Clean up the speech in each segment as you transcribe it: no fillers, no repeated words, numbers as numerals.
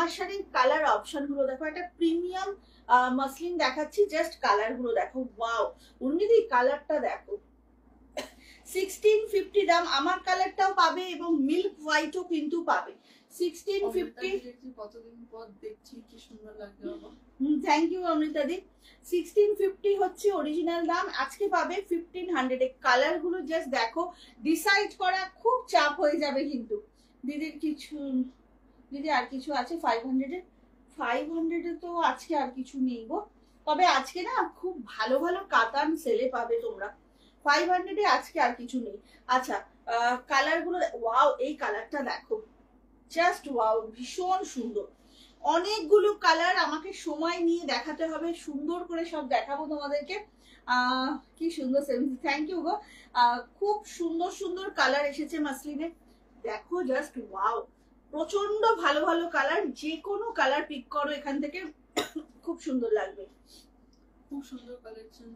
আমার শাড়ির colour option গুলো দেখো, একটা প্রিমিয়াম মাসলিন দেখাচ্ছি, জাস্ট কালার গুলো দেখো। ওয়াও উর্মিদি কালারটা দেখো, 1650 দাম। আমার কালারটাও পাবে এবং মিল্ক হোয়াইটও কিন্তু পাবে। 1650, কতদিন পর দেখছি, কি সুন্দর লাগছে বাবা। থ্যাংক ইউ অমৃতা দি। 1650 হচ্ছে অরিজিনাল দাম, আজকে পাবে 1500 এ। কালার গুলো জাস্ট দেখো, ডিসাইড করা খুব চাপ হয়ে যাবে কিন্তু। দিদির কিছু, দিদি আর কিছু আছে 500 এ? 500 এ তো আজকে আর কিছু নেই গো, তবে আজকে না খুব ভালো ভালো কাতান সেলে পাবে তোমরা। 500 এ আজকে আর কিছু নেই। আচ্ছা কালার গুলো, ওয়াও এই কালারটা দেখো, জাস্ট ওয়াও, ভীষণ সুন্দর। অনেকগুলো কালার, আমাকে সময় নিয়ে দেখাতে হবে, সুন্দর করে সব দেখাবো তোমাদেরকে। কি সুন্দর, থ্যাংক ইউ গো। খুব সুন্দর সুন্দর কালার এসেছে মাসলিনে, দেখো জাস্ট ওয়াও, প্রচন্ড ভালো ভালো কালার। যে কোনো কালার পিক করো এখান থেকে, খুব সুন্দর লাগবে। খুব সুন্দর collection.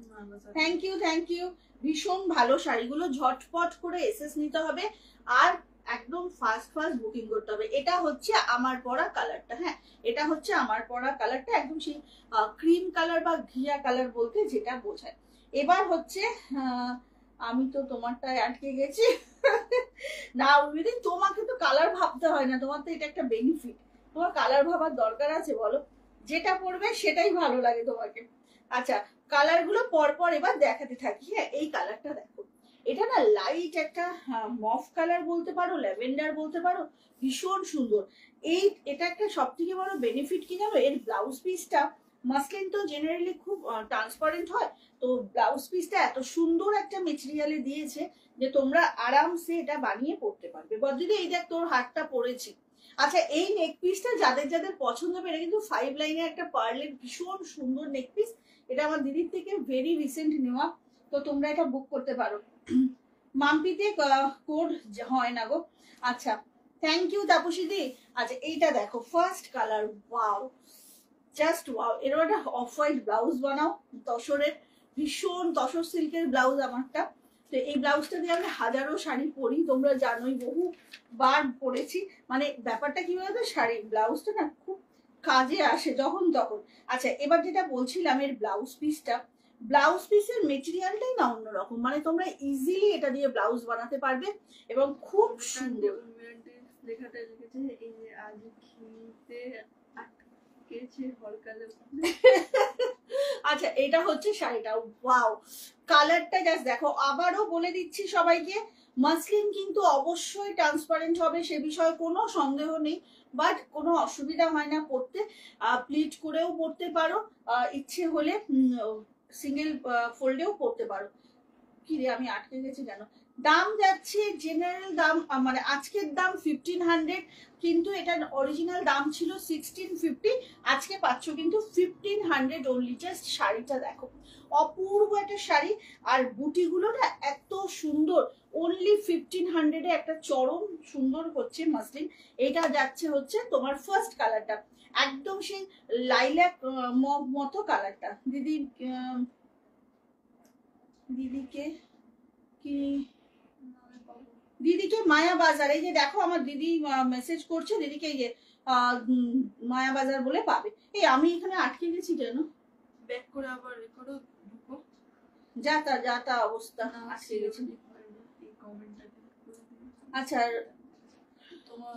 Thank you thank you. ভীষণ ভালো শাড়িগুলো, ঝটপট করে এসএস নিতে হবে আর একদম ফাস্ট ফাস্ট বুকিং করতে হবে। এটা হচ্ছে আমার পরা কালারটা, হ্যাঁ এটা হচ্ছে আমার পরা কালারটা, একদম সেই ক্রিম কালার বা ঘিয়া কালার বলতে যেটা বোঝায়। এবার হচ্ছে আমি তো তোমারটায় আটকে গেছি। না উর্মিদি, তোমাকে তো কালার ভাবতে হয় না, তোমার তো এটা একটা বেনিফিট, তোমার কালার ভাবার দরকার আছে বলো? যেটা পড়বে সেটাই ভালো লাগে তোমাকে। আচ্ছা কালার গুলো পরপর এবার দেখাতে থাকি। হ্যাঁ এই কালারটা দেখো, এটা না লাইট একটা মফ কালার বলতে পারো, ল্যাভেন্ডার বলতে পারো, ভীষণ সুন্দর। এটা একটা সব থেকে বড় বেনিফিট কি জানো, এর ব্লাউজ পিসটা, মাসলিন তো জেনারেলি খুব ট্রান্সপারেন্ট হয়, তো ব্লাউজ পিসটা এত সুন্দর একটা মেটেরিয়ালে দিয়েছে যে তোমরা আরামসে এটা বানিয়ে পড়তে পারবে। বদিদি এই দেখ তোর হাতটা পরেছি। আচ্ছা এই নেক পিসটা যাদের যাদের পছন্দ হবে, এটা কিন্তু 5 লাইনের একটা পার্লের ভীষণ সুন্দর নেক পিস, এটা আমার দিদির থেকে ভেরি রিসেন্ট নেওয়া, তো তোমরা এটা বুক করতে পারো। মাম্পিতে কোড হয় না গো। আচ্ছা থ্যাংক ইউ তাপসী দি। আচ্ছা এইটা দেখো, first colour, wow just wow. এরকম একটা অফ হোয়াইট ব্লাউজ বানাও তসরের, ভীষণ তসর সিল্কের ব্লাউজ আমারটা। তো এই ব্লাউজটা দিয়ে আমি হাজারো শাড়ি পরি, তোমরা জানোই বহু বার পরেছি। মানে ব্যাপারটা কি বলতো, শাড়ি ব্লাউজটা না খুব কাজে আসে যখন তখন। আচ্ছা এবার যেটা বলছিলাম, এর ব্লাউজ পিসটা, ব্লাউজ পিসের মেটেরিয়ালটাই না অন্যরকম, মানে তোমরা ইজিলি এটা দিয়ে ব্লাউজ বানাতে পারবে এবং খুব সুন্দর। লেখাটা লিখেছে এই যে আজ খিতে আটকেছে হরকালে। আচ্ছা এটা হচ্ছে শাড়িটা, ওয়াও কালারটা জাস্ট দেখো। আবারও বলে দিচ্ছি সবাইকে, মাসলিন কিন্তু অবশ্যই ট্রান্সপারেন্ট হবে, সে বিষয়ে কোনো সন্দেহ নেই, বাট কোনো অসুবিধা হয় না পরতে, প্লিট করেও পরতে পারো, ইচ্ছে হলে সিঙ্গেল ফোল্ডেও পরতে পারো। কি রে আমি আটকে গেছি জানো। দাম যাচ্ছে জেনারেল দাম, মানে আজকের দাম 1500, কিন্তু এটার অরিজিনাল দাম ছিল 1650, আজকে পাচ্ছ কিন্তু 1500 অনলি। জাস্ট শাড়িটা দেখো, অপূর্ব একটা শাড়ি, আর বুটিগুলো না এত সুন্দর। অনলি 1500 এ একটা চরম সুন্দর হচ্ছে মাসলিন। এটা যাচ্ছে হচ্ছে তোমার ফার্স্ট কালারটা, একদম সেই লাইল্যাক মতো কালারটা। দিদি দিদিকে কি, দিদিকে মায়া বাজার, এই যে দেখো আমার দিদি মেসেজ করছে, দিদিকে এই যে মায়া বাজার বলে পাবে। এই আমি এখানে আটকে গেছি কেন, ব্যাক করে আবার করো, ঢুকো, যাতা অবস্থা, আটকে গেছি। আচ্ছা তোমার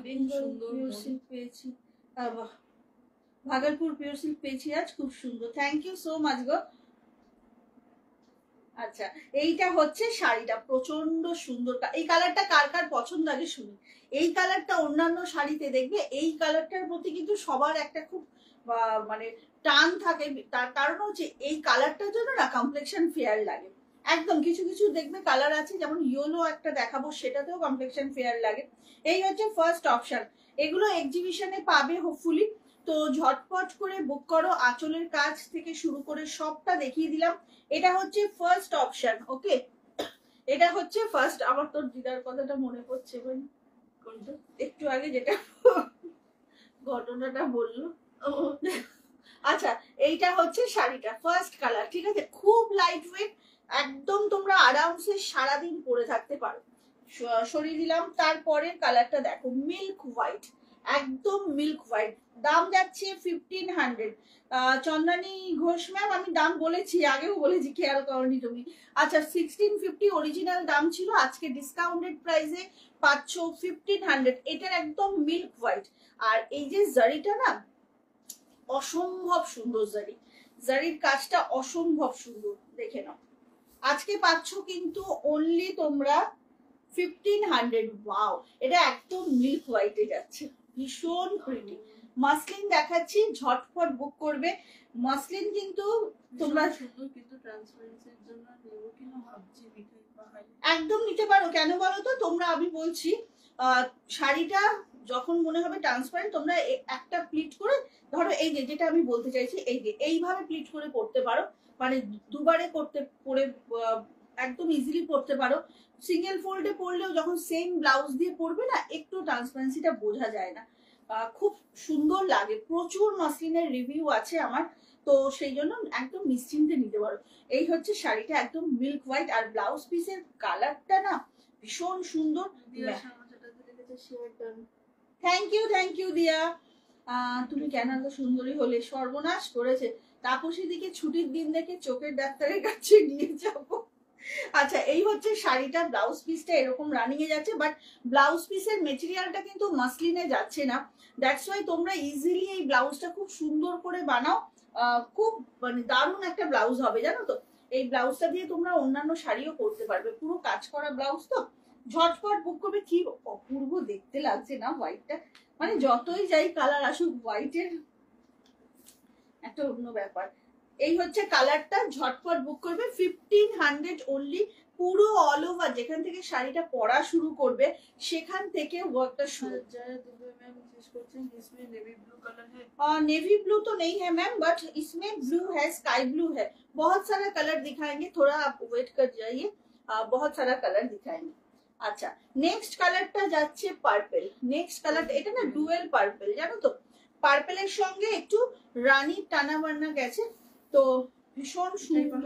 বেঙ্গল পিওর সিল্ক পেয়েছি, ভাগলপুর পিওর সিল্ক পেয়েছি আজ, খুব সুন্দর, থ্যাংক ইউ সো মাচ গো। আচ্ছা এইটা হচ্ছে শাড়িটা, প্রচন্ড সুন্দর। এই কালারটা কার কার পছন্দ আগে শুনি। এই কালারটা অন্যান্য শাড়িতে দেখবে এই কালারটার প্রতি কিন্তু সবার একটা খুব মানে টান থাকে, তার কারণ হচ্ছে এই কালারটার জন্য না কমপ্লেকশন ফেয়ার লাগে একদম। কিছু কিছু দেখবে কালার আছে, যেমন ইয়েলো একটা দেখাবো, সেটাতেও কমপ্লেকশন ফেয়ার লাগে। এই হচ্ছে ফার্স্ট অপশন, এগুলো এক্সিবিশনে পাবে হোপফুলি, তো ঝটপট করে বুক করো। আঁচলের কাজ থেকে শুরু করে সবটা দেখিয়ে দিলাম। এটা হচ্ছে ফার্স্ট অপশন, ওকে এটা হচ্ছে ফার্স্ট। আমার তোর দিদার কথাটা মনে পড়ছে ভাই, একটু আগে যেটা ঘটনাটা বললো। আচ্ছা এইটা হচ্ছে শাড়িটা, ফার্স্ট কালার, ঠিক আছে, খুব লাইট ওয়েট, একদম তোমরা আরামসে সারাদিন পরে থাকতে পারো। সরিয়ে দিলাম। তারপরের কালারটা দেখো, মিল্ক হোয়াইট, একদম মিল্ক হোয়াইট। দাম যাচ্ছে 1500। চন্দ্রানী ঘোষ ম্যাম, আমি দাম বলেছি, আগেও বলেছি, খেয়াল করনি তুমি। আচ্ছা, 1650 অরিজিনাল দাম ছিল, আজকে ডিসকাউন্টেড প্রাইসে পাচ্ছ 1500। এটার একদম মিল্ক হোয়াইট। আর এই যে জারিটা না, অসম্ভব সুন্দর জারি, জারির কাজটা অসম্ভব সুন্দর, দেখে নাও। আজকে পাচ্ছ কিন্তু অনলি তোমরা 1500। ওয়াও, এটা একদম মিল্ক হোয়াইটে যাচ্ছে, ভীষণ প্রিটি। মাসলিন দেখাচ্ছি, ঝটপট বুক করবে। মাসলিন কিন্তু তোমরা সুন্দর, কিন্তু ট্রান্সপারেন্সির জন্য নেব কিনা ভাবছি। মিঠাই পাহাড় একদম নিতে পারো, কেন বলো তো, তোমরা, আমি বলছি শাড়িটা যখন মনে হবে ট্রান্সপারেন্ট, তোমরা একটা প্লিট করে ধরো, এই যে যেটা আমি বলতে চাইছি, এই যে এইভাবে প্লিট করে পড়তে পারো, মানে দুবারে করতে পরে একদম ইজিলি পড়তে পারো। সিঙ্গেল ফোল্ডে পরলেও যখন সেম ব্লাউজ দিয়ে পরবে না, একটু ট্রান্সপারেন্সিটা বোঝা যায় না, খুব সুন্দর লাগে। প্রচুর মাসলিনের রিভিউ আছে আমার, তো সেই জন্য একদম নিশ্চিন্তে নিতে পারো। এই হচ্ছে শাড়িটা, একদম মিল্ক হোয়াইট। আর ব্লাউজ পিসের কালারটা না ভীষণ সুন্দর। থ্যাংক ইউ দিয়া। তুমি কেন এত সুন্দরী হলে, সর্বনাশ করেছে। তাপসী দিকে ছুটির দিন দেখে চোখের ডাক্তারের কাছে নিয়ে যাবো। আচ্ছা, এই হচ্ছে শাড়িটা, ব্লাউজ পিসটা এরকম রানিং এ যাচ্ছে, বাট ব্লাউজ পিসের মেটেরিয়ালটা কিন্তু মাসলিনে যাচ্ছে না। দ্যাটস ওয়াই তোমরা ইজিলি এই ব্লাউজটা খুব সুন্দর করে বানাও, খুব মানে দারুণ একটা ব্লাউজ হবে, জানো তো। এই ব্লাউজটা দিয়ে তোমরা অন্যান্য শাড়িও করতে পারবে, পুরো কাজ করা ব্লাউজ তো। ঝটপট বুক করবে। কি অপূর্ব দেখতে লাগছে না হোয়াইটটা, মানে যতই যাই কালার আসুক, হোয়াইটের একটা অন্য ব্যাপার। এই হচ্ছে কালারটা, ঝটপট বুক করবে, 1500 অনলি। পুরো অল ওভার যেখান থেকে শাড়িটা পরা শুরু করবে সেখান থেকে ওয়ার্কটা শুরু। नेवी ब्लू तो नहीं है मैम, बट इसमें ब्लू है, स्काई ब्लू है। बहुत सारा कलर दिखाएंगे, थोड़ा आप वेट कर जाइए, बहुत सारा कलर दिखाएंगे। আচ্ছা, নেক্সট কালারটা যাচ্ছে পার্পল। নেক্সট কালারটা, এটা না ডুয়েল পার্পল, জানো তো। পার্পলের সঙ্গে একটু রানী টানা বান্না গেছে, তো ভীষণ সুন্দর।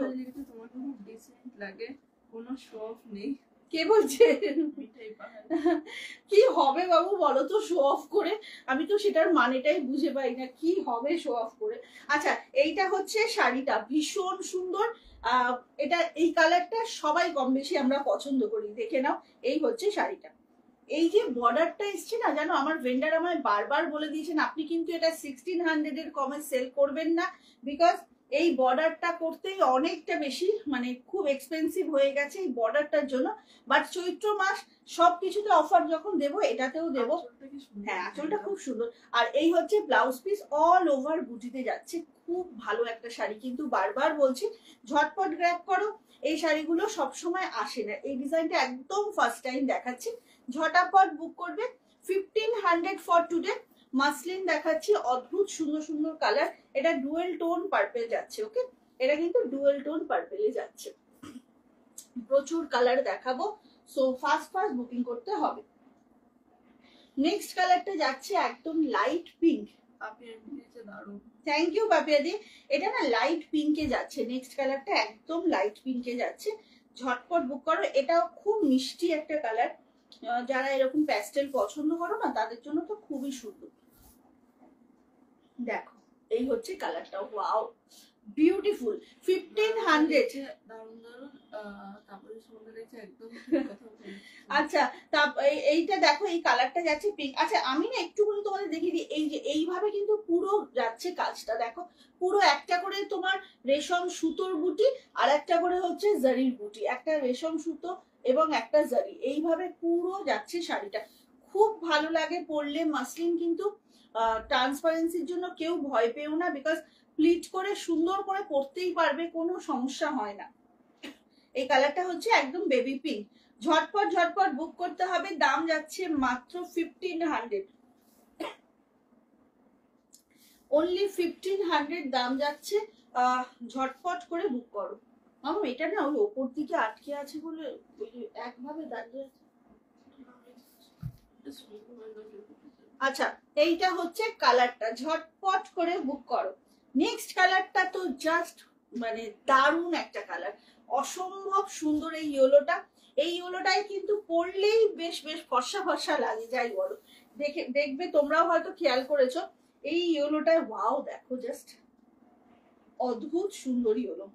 তোমার খুব ডিসেন্ট লাগে, কোনো শো অফ নেই। কে বলছে? মিঠাই পাহাড় কি হবে বাবু বলো তো শো অফ করে? আমি তো সেটার মানেটাই বুঝে পাই না, কি হবে শো অফ করে। আচ্ছা, এইটা হচ্ছে শাড়িটা, ভীষণ সুন্দর। এটা, এই কালারটা সবাই কম বেশি আমরা পছন্দ করি, দেখে নাও। এই হচ্ছে শাড়িটা। এই যে বর্ডারটা এসছে না, জানো, আমার ভেন্ডার আমায় বারবার বলে দিয়েছেন আপনি কিন্তু এটা 1600 এর কমে সেল করবেন না, বিকজ এই বর্ডারটা করতেই অনেকটা বেশি, মানে খুব এক্সপেন্সিভ হয়ে গেছে এই বর্ডারটার জন্য। বাট চৈত্র মাস সবকিছুতে অফার যখন দেবো, এটাতেও দেবো। হ্যাঁ, আঁচলটা খুব সুন্দর। আর এই হচ্ছে ব্লাউজ পিস, অল ওভার বুটিতে যাচ্ছে, খুব ভালো একটা শাড়ি, কিন্তু বারবার বলছি ঝটপট গ্র্যাব করো। এই শাড়িগুলো সবসময় আসে না, এই ডিজাইনটা একদম ফার্স্ট টাইম দেখাচ্ছি, ঝটাপট বুক করবে। 1500 ফর টুডে। মাসলিন দেখাচ্ছি, অদ্ভুত সুন্দর সুন্দর কালার। এটা ডুয়েল টোন পার্পল যাচ্ছে, ওকে, এটা কিন্তু ডুয়েল টোন পার্পলে যাচ্ছে। প্রচুর কালার দেখাবো, সো ফাস্ট ফাস্ট বুকিং করতে হবে। নেক্সট কালারটা যাচ্ছে একদম light pink. Thank you Papiya di. এটা না লাইট পিঙ্কে যাচ্ছে, নেক্সট কালারটা একদম লাইট পিঙ্কে যাচ্ছে, ঝটপট বুক করো। এটাও খুব মিষ্টি একটা কালার, যারা এরকম প্যাস্টেল পছন্দ করো না তাদের জন্য তো খুবই সুন্দর। দেখো, এই হচ্ছে কালারটা, ওয়াও বিউটিফুল। 1500। আচ্ছা, এইটা দেখো, এই কালারটা যাচ্ছে পিঙ্ক। আচ্ছা, আমি না একটুখানি তোমাদের দেখিয়ে দিই, এই যে এইভাবে কিন্তু পুরো যাচ্ছে কাজটা, দেখো পুরো একটা করে তোমার রেশম সুতোর বুটি, আর একটা করে হচ্ছে জারির বুটি, একটা রেশম সুতো এবং একটা জারি, এইভাবে পুরো যাচ্ছে শাড়িটা। খুব ভালো লাগে পরলে। মাসলিন কিন্তু ট্রান্সপারেন্সির জন্য কেউ ভয় পেও না, বিকজ প্লিট করে সুন্দর করে পরতেই পারবে, কোনো সমস্যা হয় না। এই কালারটা হচ্ছে একদম বেবি পিঙ্ক। ঝটপট ঝটপট বুক করতে হবে, দাম যাচ্ছে মাত্র 1500, অনলি 1500 দাম যাচ্ছে। ঝটপট করে বুক করো। মামা, এটা না ওই ওপর দিকে আটকে আছে বলে একভাবে দাঁড়িয়ে আছে। আচ্ছা, এইটা হচ্ছে কালারটা, ঝটপট করে বুক করো। নেক্সট কালারটা তো জাস্ট মানে দারুণ একটা কালার, অসম্ভব সুন্দর। এই ইয়েলোটা, এই ইয়েলোটাই কিন্তু পরলেই বেশ বেশ ফর্সা ফর্সা লাগে, যাই বলো। দেখবে তোমরাও হয়তো খেয়াল করেছো এই ইয়েলোটা, ওয়াও দেখো জাস্ট অদ্ভুত সুন্দর ইয়েলো,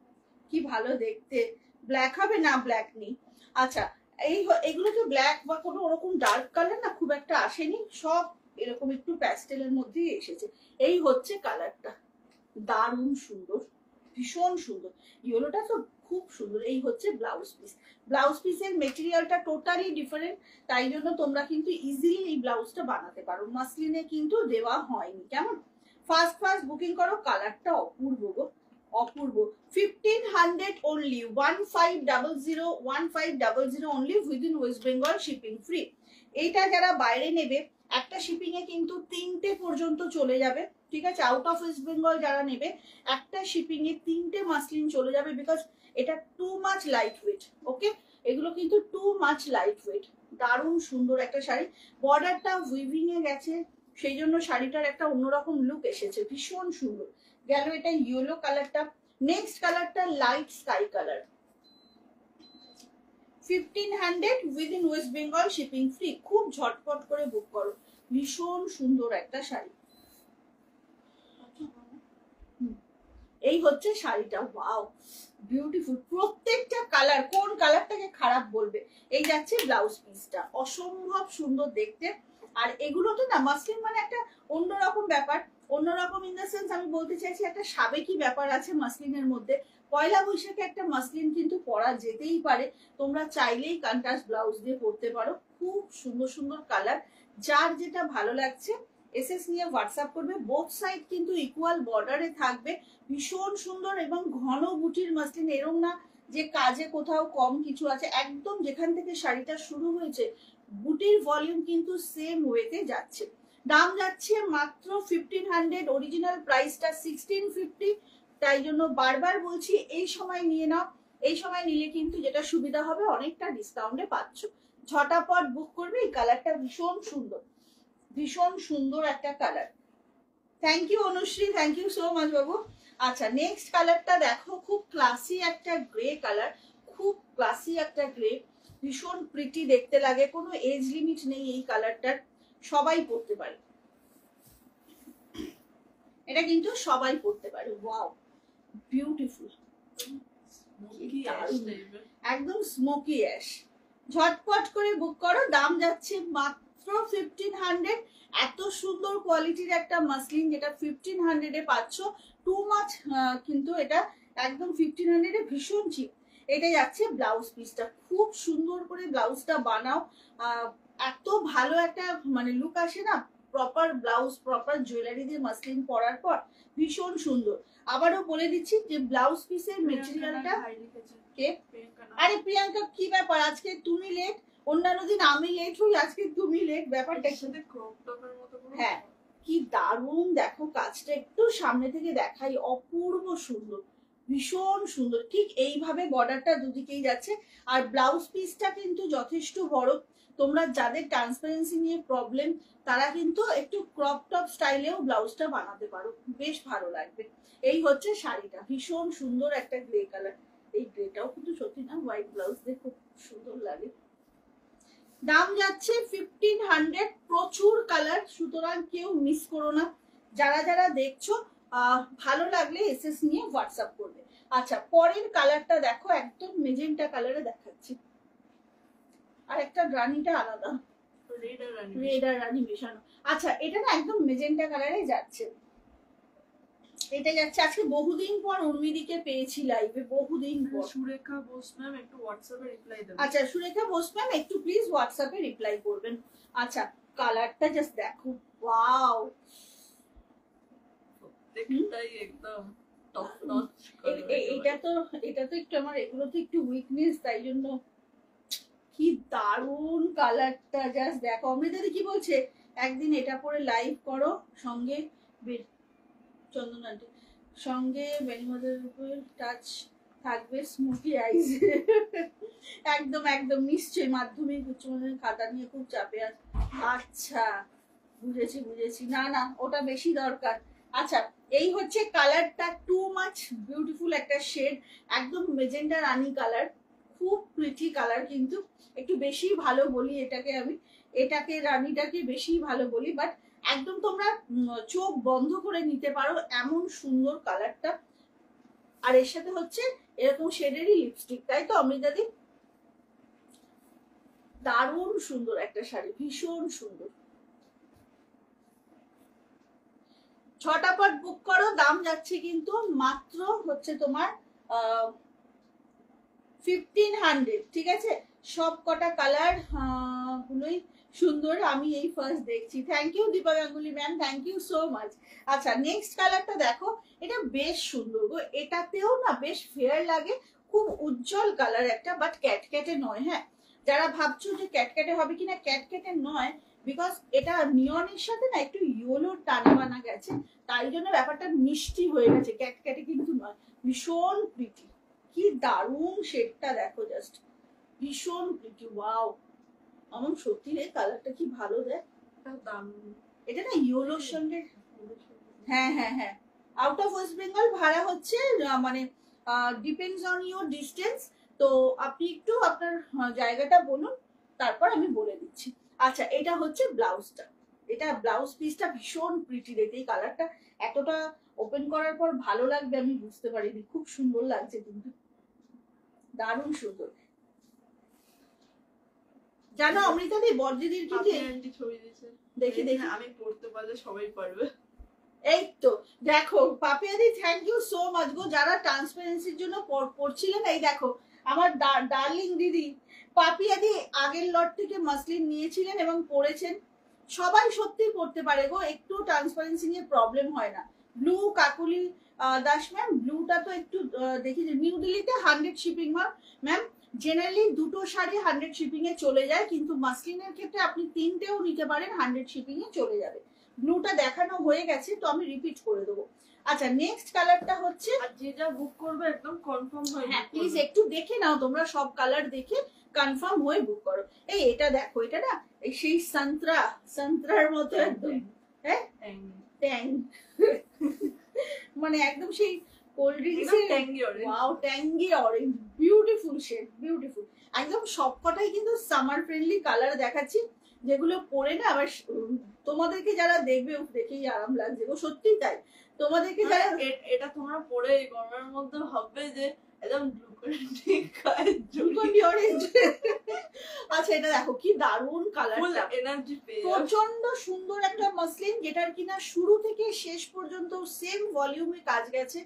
কি ভালো দেখতে। ব্ল্যাক হবে না, ব্ল্যাক নেই। আচ্ছা এইগুলো তো ব্ল্যাক বা কোনো ওরকম ডার্ক কালার না খুব একটা আসেনি, সব এরকম একটু প্যাস্টেলের মধ্যেই এসেছে। এই হচ্ছে কালারটা, দারুণ সুন্দর, ভীষণ সুন্দর। ইয়েলোটা তো খুব সুন্দর। এই হচ্ছে ব্লাউজ পিস। ব্লাউজ পিসের মেটেরিয়ালটা টোটালি ডিফারেন্ট, তাই জন্য তোমরা কিন্তু ইজিলি এই ব্লাউজটা বানাতে পারো। মাসলিনে কিন্তু দেওয়া হয়নি। কেমন? ফার্স্ট বুকিং করো। কালারটা অপূর্ব গো, অপূর্ব। 1500 only, 1500 only within West Bengal, shipping free. এইটা যারা বাইরে নেবে একটা শিপিং এ কিন্তু 3টে পর্যন্ত চলে যাবে, ঠিক আছে? আউট অফ ওয়েস্ট বেঙ্গল যারা নেবে একটা শিপিং এ 3টে মাসলিন চলে যাবে, বিকজ এটা টু মাচ লাইট ওয়েট। ওকে, এগুলো কিন্তু টু মাচ লাইট ওয়েট। দারুণ সুন্দর একটা শাড়ি, বর্ডারটা উইভিং এ গেছে, সেই জন্য শাড়িটার একটা অন্যরকম লুক এসেছে, ভীষণ সুন্দর। গেল এটা ইয়েলো কালারটা। নেক্সট কালারটা light sky colour, 1500 within West Bengal, shipping free. খুব ঝটপট করে বুক করো, ভীষণ সুন্দর একটা শাড়ি। এই হচ্ছে শাড়িটা, ওয়াও বিউটিফুল। প্রত্যেকটা কালার, কোন কালারটাকে খারাপ বলবে? এই যাচ্ছে ব্লাউজ পিসটা, অসম্ভব সুন্দর দেখতে। আর এগুলোতে না মাসলিন মানে একটা অন্যরকম ব্যাপার, অন্যরকম ইন দ্য সেন্স আমি বলতে চাইছি একটা সাবেকি ব্যাপার আছে মাসলিনের মধ্যে। পয়লা বৈশাখে একটা মাসলিন কিন্তু পরা যেতেই পারে, তোমরা চাইলেই কন্ট্রাস্ট ব্লাউজ দিয়ে পরতে পারো। খুব সুন্দর সুন্দর কালার, যার যেটা ভালো লাগছে এসএস নিয়ে হোয়াটসঅ্যাপ করবে। বোথ সাইড কিন্তু ইকুয়াল বর্ডারে থাকবে, ভীষণ সুন্দর এবং ঘন বুটির মাসলিন। এরম না যে কাজে কোথাও কম কিছু আছে, একদম যেখান থেকে শাড়িটা শুরু হয়েছে বুটির ভলিউম কিন্তু সেম ওয়েতে যাচ্ছে। দাম যাচ্ছে মাত্র 1500, অরিজিনাল প্রাইসটা 1650। তাই জন্য বারবার বলছি এই সময় নিয়ে নাও, এই সময় নিলে কিন্তু যেটা সুবিধা হবে অনেকটা ডিসকাউন্টে পাচ্ছ। ঝটাপট বুক করবে। এই কালারটা ভীষণ সুন্দর, ভীষণ সুন্দর একটা colour. Thank you Anushree, thank you so much বাবু। আচ্ছা নেক্সট কালারটা দেখো, খুব ক্লাসি একটা গ্রে কালার, খুব ক্লাসি একটা গ্রে, ভীষণ প্রিটি দেখতে লাগে। কোনো এজ লিমিট নেই এই কালারটার, সবাই পরতে পারে, এটা কিন্তু সবাই পরতে পারে। ওয়াও বিউটিফুল, একদম স্মোকি অ্যাশ। ঝটপট করে বুক করো, দাম যাচ্ছে মাত্র 1500। এত সুন্দর কোয়ালিটির একটা মাসলিন যেটা 1500 এ পাচ্ছ, টু মাচ কিন্তু এটা একদম 1500 এ ভীষণ চিপ। এটা যাচ্ছে ব্লাউজ পিসটা, খুব সুন্দর করে ব্লাউজটা বানাও। এত ভালো একটা মানে লুক আসে না, প্রপার ব্লাউজ প্রপার জুয়েলারি দিয়ে মাসলিন পরার পর, ভীষণ সুন্দর। আবারও বলে দিচ্ছি যে ব্লাউজ পিসের মেটেরিয়ালটা কে, আরে প্রিয়াঙ্কা কি ব্যাপার, আজকে তুমি লেট, অন্যান্য দিন আমি লেট হই, আজকে তুমি লেট, ব্যাপারটা কি? হ্যাঁ কি দারুণ দেখো কাজটা, একটু সামনে থেকে দেখাই, অপূর্ব সুন্দর, ভীষণ সুন্দর। ঠিক এইভাবে বর্ডারটা দুদিকেই যাচ্ছে। আর ব্লাউজ পিসটা কিন্তু যথেষ্ট বড়, তোমরা যাদের ট্রান্সপারেন্সি নিয়ে প্রবলেম তারা কিন্তু একটু ক্রপ টপ স্টাইলেও ব্লাউজটা বানাতে পারো, বেশ ভালো লাগবে। এই হচ্ছে শাড়িটা, ভীষণ সুন্দর একটা গ্রে কালার। এই গ্রেটাও কিন্তু সত্যি না হোয়াইট ব্লাউজ দিয়ে খুব সুন্দর লাগে। দাম যাচ্ছে 1500, প্রচুর কালার, সুতরাং কেউ মিস করো না। যারা যারা দেখছো ভালো লাগলে এসএস নিয়ে হোয়াটসঅ্যাপ করবে। আচ্ছা পরের কালারটা দেখো, একদম মেজেন্টা কালারে দেখাচ্ছি, আর একটা রানীটা আলাদা, রেড আর রানী মেশানো। আচ্ছা এটা না একদম মেজেন্টা কালারে যাচ্ছে, এটা যাচ্ছে। আজকে বহুদিন পর উর্মিদিকে পেয়েছি লাইভে, বহুদিন পর। সুরেখা বোস ম্যাম একটু হোয়াটসঅ্যাপে রিপ্লাই দেবেন। আচ্ছা সুরেখা বোস ম্যাম একটু প্লিজ হোয়াটসঅ্যাপে রিপ্লাই করবেন। আচ্ছা কালারটা জাস্ট দেখো, ওয়াও, প্রত্যেকটাই একদম টপ নচ কালার। এটা তো একটু আমার এগুলো তো একটু উইকনেস, তাই জন্য। কি দারুণ কালারটা, জাস্ট দেখো। অমৃতাদি কি বলছে, একদিন এটা পরে লাইভ করো, সঙ্গে চন্দন আন্টি সঙ্গে বেনিমাদের উপর টাচ থাকবে, স্মুথি আইজ। একদম একদম নিশ্চয়ই, মাধ্যমিক উচ্চ মাধ্যমিক খাতা নিয়ে খুব চাপে আছে। আচ্ছা বুঝেছি বুঝেছি, না না ওটা বেশি দরকার। আচ্ছা এই হচ্ছে কালারটা, টু মাচ বিউটিফুল একটা শেড, একদম মেজেন্টা রানী কালার, খুব প্রিটি কালার, কিন্তু একটু বেশি ভালো বলি এটাকে আমি। এটাকে রানীটাকে বেশি ভালো বলি, বাট একদম তোমরা চোখ বন্ধ করে নিতে পারো, এমন সুন্দর কালারটা। আর এর সাথে হচ্ছে এরকম শেডেরই লিপস্টিক, তাই তো অমৃতাদি? দারুণ সুন্দর একটা শাড়ি, ভীষণ সুন্দর। 6টা পাট বুক করো, দাম যাচ্ছে কিন্তু মাত্র হচ্ছে তোমার 1500, ঠিক আছে? সব কটা কালার গুলোই সুন্দর, আমি এই ফার্স্ট দেখছি। Thank you Dipa Ganguly ma'am, thank you so much. আচ্ছা নেক্সট কালারটা দেখো, এটা বেশ সুন্দর গো, এটাতেও না বেশ ফেয়ার লাগে, খুব উজ্জ্বল কালার একটা, বাট ক্যাটক্যাটে নয়। হ্যাঁ, যারা ভাবছো যে ক্যাটক্যাটে হবে কিনা, ক্যাটক্যাটে নয়, বিকজ এটা নিয়নের সাথে না একটু ইয়েলো টানা বানা গেছে, তাই জন্য ব্যাপারটা মিষ্টি হয়ে গেছে, ক্যাটক্যাটে কিন্তু নয়। ভীষণ প্রিটি, কি দারুণ শেডটা দেখো, জাস্ট ভীষণ প্রিটি। ওয়াও, আমার সত্যি রে কালারটা কি ভালো দেয়। দাম এটা না ইয়েলোর সঙ্গে, হ্যাঁ হ্যাঁ হ্যাঁ, আউট অফ ওয়েস্ট বেঙ্গল ভাড়া হচ্ছে মানে ডিপেন্ডস অন ইউর ডিস্টেন্স। তো আপনি একটু আপনার জায়গাটা বলুন, তারপর আমি বলে দিচ্ছি। আচ্ছা এটা হচ্ছে ব্লাউজটা, এটা ব্লাউজ পিসটা ভীষণ প্রিটি দেখতে, এই কালারটা এতটা ওপেন করার পর ভালো লাগবে আমি বুঝতে পারিনি, খুব সুন্দর লাগছে কিন্তু, দারুণ সুন্দর। জানো অমৃতাদি, বড়দিদির কিন্তু আন্টি ছবি দিয়েছে, দেখি দেখি, আমি পড়তে পারলে সবাই পারবে। এই তো দেখো পাপিয়াদি, থ্যাংক ইউ সো মাচ গো, যারা ট্রান্সপারেন্সির জন্য পড়ছিলেন। এই দেখো আমার ডার্লিং দিদি পাপিয়াদি আগের লট থেকে মাসলিন নিয়েছিলেন এবং পড়েছেন, সবাই সত্যি পড়তে পারে গো, একটু ট্রান্সপারেন্সি নিয়ে প্রবলেম হয় না। ব্লু কাকুলি দাস ম্যাম, ব্লুটা তো একটু দেখি, নিউ দিল্লিতে 100 শিপিং ম্যাম, জেনারেলি দুটো শাড়ি 100 শিপিং এ চলে যায়, কিন্তু মাসলিনের ক্ষেত্রে আপনি 3টেও নিতে পারেন, 100 শিপিং এ চলে যাবে। ব্লুটা দেখানো হয়ে গেছে, তো আমি রিপিট করে দেবো। আচ্ছা নেক্সট কালারটা হচ্ছে, আর যেটা বুক করবে একদম কনফার্ম হয়ে, হ্যাঁ প্লিজ একটু দেখে নাও তোমরা, সব কালার দেখে কনফার্ম হয়ে বুক করো। এই এটা দেখো, এটা না এই সেই সন্ত্রার মতো একদম, হ্যাঁ ট্যাং, মানে একদম সেই কোল্ড ড্রিঙ্কস এর tangy orange. Wow, tangy orange, beautiful shade, beautiful একদম। সবকটাই কিন্তু সামার ফ্রেন্ডলি কালার দেখাচ্ছি, যেগুলো পরে না আবার তোমাদেরকে যারা দেখবে দেখেই আরাম লাগছে গো, সত্যি তাই। তোমাদেরকে যারা এটা তোমরা পরে এই গরমের মধ্যে ভাববে যে একদম গ্লুকন্ডি অরেঞ্জ। আচ্ছা এটা দেখো কি দারুণ কালারটা, এনার্জি পেয়ে প্রচন্ড সুন্দর একটা মাসলিন, যেটার কিনা শুরু থেকে শেষ পর্যন্ত সেম ভলিউমে কাজ গেছে।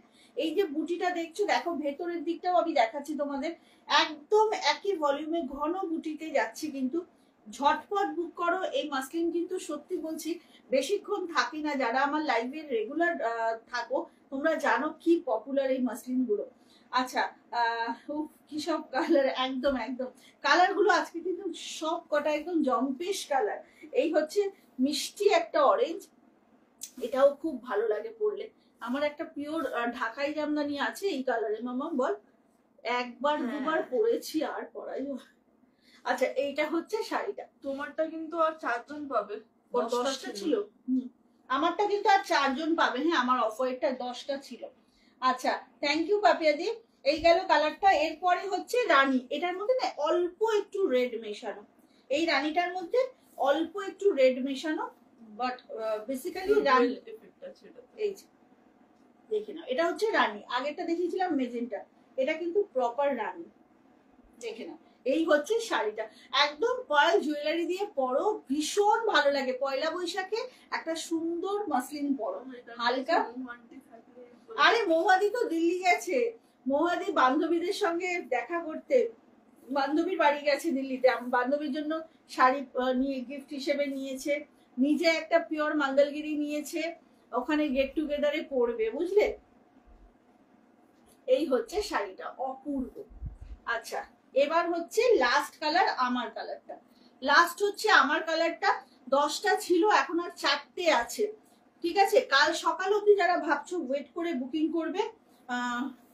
এই যে বুটিটা দেখছো, দেখো ভেতরের দিকটাও আমি দেখাচ্ছি তোমাদের, একদম একই ভলিউমে ঘন বুটিতে যাচ্ছে কিন্তু। ঝটপট বুক করো এই মাসলিন, কিন্তু সত্যি বলছি বেশিক্ষণ থাকি না, যারা আমার লাইভে রেগুলার থাকো তোমরা জানো কি পপুলার এই মাসলিন গুলো। আচ্ছা কি সব কালার, একদম একদম কালার গুলো আজকে কিন্তু সব কটা একদম জম্পেশ কালার। এই হচ্ছে মিষ্টি একটা অরেঞ্জ, এটাও খুব ভালো লাগে পরলে। আমার একটা পিওর ঢাকাই জামদানি আছে এই কালারে, মামা বল, একবার দুবার পরেছি আর পরাই। আচ্ছা এইটা হচ্ছে শাড়িটা, তোমারটা কিন্তু আর 4 জন পাবে, 10টা ছিল, আমারটা কিন্তু আর 4 জন পাবে। হ্যাঁ আমার অফ হোয়াইটটা 10টা ছিল। আচ্ছা থ্যাংক ইউ পাপিয়াদি, এই গেল কালারটা। এরপরে হচ্ছে রানী, এটার মধ্যে না অল্প একটু রেড মেশানো, এই রানীটার মধ্যে অল্প একটু রেড মেশানো, বাট বেসিক্যালি রানী। এই যে দেখে নাও, এটা হচ্ছে রানী, আগেরটা দেখিয়েছিলাম মেজেন্টা, এটা কিন্তু প্রপার রানী, দেখে নাও। এই হচ্ছে শাড়িটা, একদম পার্ল জুয়েলারি দিয়ে পরো, ভীষণ ভালো লাগে। পয়লা বৈশাখে একটা সুন্দর মাসলিন পরো হালকা। আরে মৌহাদি তো দিল্লি গেছে, মৌহাদি বান্ধবীদের সঙ্গে দেখা করতে, বান্ধবীর বাড়ি গেছে দিল্লিতে, বান্ধবীর জন্য শাড়ি নিয়ে গিফট হিসেবে নিয়েছে, নিজে একটা পিওর মঙ্গলগিরি নিয়েছে, ওখানে গেট টুগেদারে পরবে, বুঝলে। এই হচ্ছে শাড়িটা, অপূর্ব। আচ্ছা এবার হচ্ছে লাস্ট কালার, আমার কালারটা, লাস্ট হচ্ছে আমার কালারটা। 10টা ছিল, এখন আর 4টে আছে, ঠিক আছে। কাল সকাল অবধি যারা ভাবছো ওয়েট করে বুকিং করবে,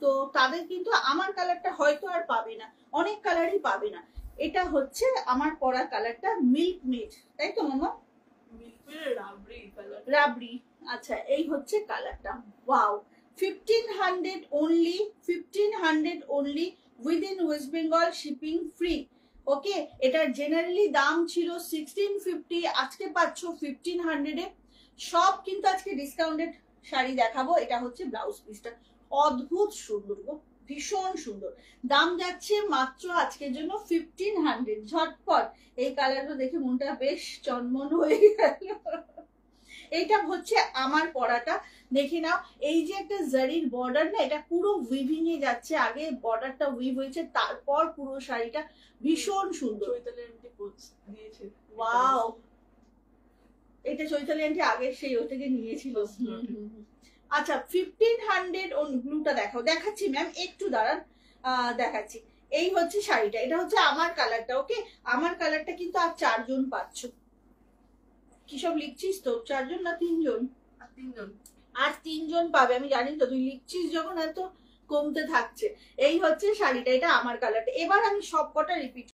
তো তাদের কিন্তু আমার কালারটা হয়তো আর পাবে না, অনেক কালারই পাবে না। এটা হচ্ছে আমার পরা কালারটা, মিল্ক মেড, তাই তো মামা? রাবড়ি। আচ্ছা এই হচ্ছে কালারটা, wow. 1500 only, 1500 only, within West Bengal, shipping free. ওকে, এটার জেনারেলি দাম ছিল 1650, আজকে পাচ্ছ 1500 এ। সব কিন্তু আজকে ডিসকাউন্টেড শাড়ি দেখাবো। এটা হচ্ছে ব্লাউজ পিসটা, অদ্ভুত সুন্দর গো, ভীষণ সুন্দর। দাম যাচ্ছে মাত্র আজকের জন্য 1500। ঝটপট এই কালারটা দেখে মনটা বেশ চনমন হয়ে গেল। এইটা হচ্ছে আমার পরাটা, দেখে নাও। এই যে একটা জারির বর্ডার না, এটা পুরো উইভিং এ যাচ্ছে। আগে বর্ডারটা উইভ হয়েছে, তারপর পুরো শাড়িটা ভীষণ সুন্দর। চৈতালি আন্টি দিয়েছে। ওয়াও, এটা চৈতালি আন্টি আগে সেই ও থেকে নিয়েছিল। আচ্ছা 1500 ওন ব্লুটা দেখাও। দেখাচ্ছি ম্যাম, একটু দাঁড়ান, দেখাচ্ছি। এই হচ্ছে শাড়িটা, এটা হচ্ছে আমার কালারটা। ওকে, আমার কালারটা কিন্তু আর 4 জন পাচ্ছ। কি সব লিখছিস তো, 4 জন না 3 জন? আর 3 জন। আর 3 জন পাবে, আমি জানি তো, তুই লিখছিস যখন এত কমতে থাকছে। এই হচ্ছে শাড়িটা, এটা আমার কালারটা। এবার আমি সব কটা রিপিট